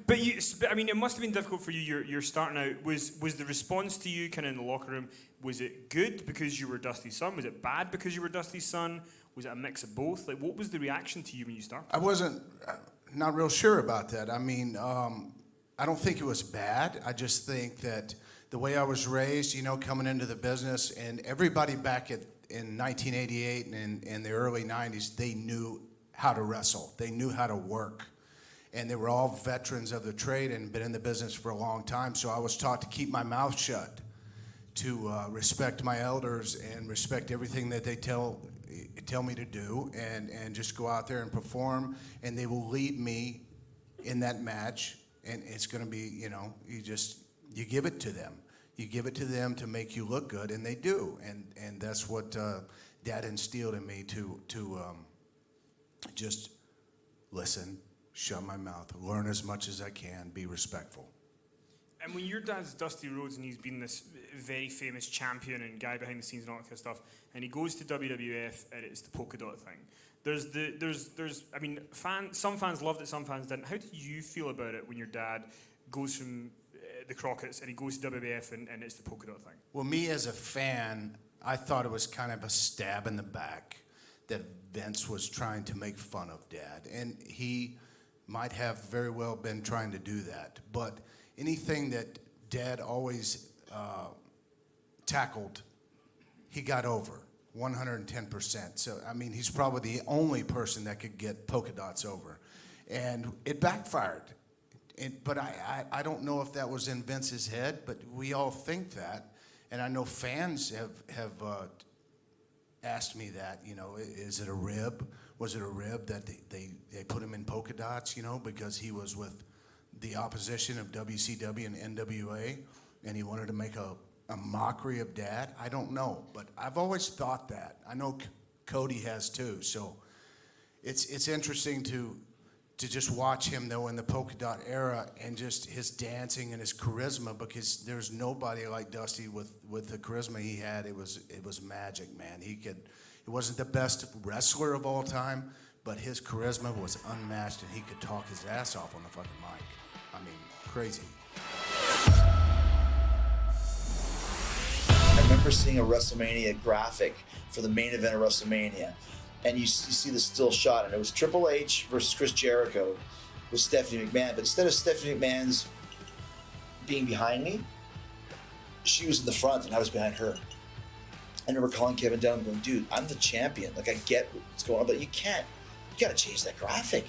But I mean, it must have been difficult for you. You're starting out. Was the response to you kind of in the locker room? Was it good because you were Dusty's son? Was it bad because you were Dusty's son? Was it a mix of both? Like, what was the reaction to you when you started? I wasn't not real sure about that. I mean, I don't think it was bad. I just think that the way I was raised, coming into the business, and everybody back in 1988 and in the early 90s, they knew how to wrestle. They knew how to work. And they were all veterans of the trade and been in the business for a long time. So I was taught to keep my mouth shut, to respect my elders and respect everything that they tell me to do, and just go out there and perform. And they will lead me in that match. And it's going to be, you give it to them. You give it to them to make you look good, and they do. And that's what Dad instilled in me to just listen, shut my mouth, learn as much as I can, be respectful. And when your dad's Dusty Rhodes and he's been this very famous champion and guy behind the scenes and all that kind of stuff, and he goes to WWF and it's the Polkadot thing. I mean, some fans loved it, some fans didn't. How did you feel about it when your dad goes from the Crockett's and he goes to WWF and it's the Polkadot thing? Well, me as a fan, I thought it was kind of a stab in the back that Vince was trying to make fun of Dad. And he might have very well been trying to do that. But anything that Dad always tackled, he got over 110%. So, I mean, he's probably the only person that could get polka dots over. And it backfired. But I don't know if that was in Vince's head, but we all think that. And I know fans have asked me that, is it a rib? Was it a rib that they put him in polka dots, because he was with the opposition of WCW and NWA, and he wanted to make a mockery of Dad? I don't know, but I've always thought that. I know Cody has too, so it's interesting to just watch him, though, in the polka dot era, and just his dancing and his charisma, because there's nobody like Dusty with the charisma he had. It was magic, man. He wasn't the best wrestler of all time, but his charisma was unmatched, and he could talk his ass off on the fucking mic. I mean, crazy. I remember seeing a WrestleMania graphic for the main event of WrestleMania, and you see the still shot, and it was Triple H versus Chris Jericho with Stephanie McMahon. But instead of Stephanie McMahon's being behind me, she was in the front, and I was behind her. I remember calling Kevin down and going, dude, I'm the champion. Like, I get what's going on, but you gotta change that graphic.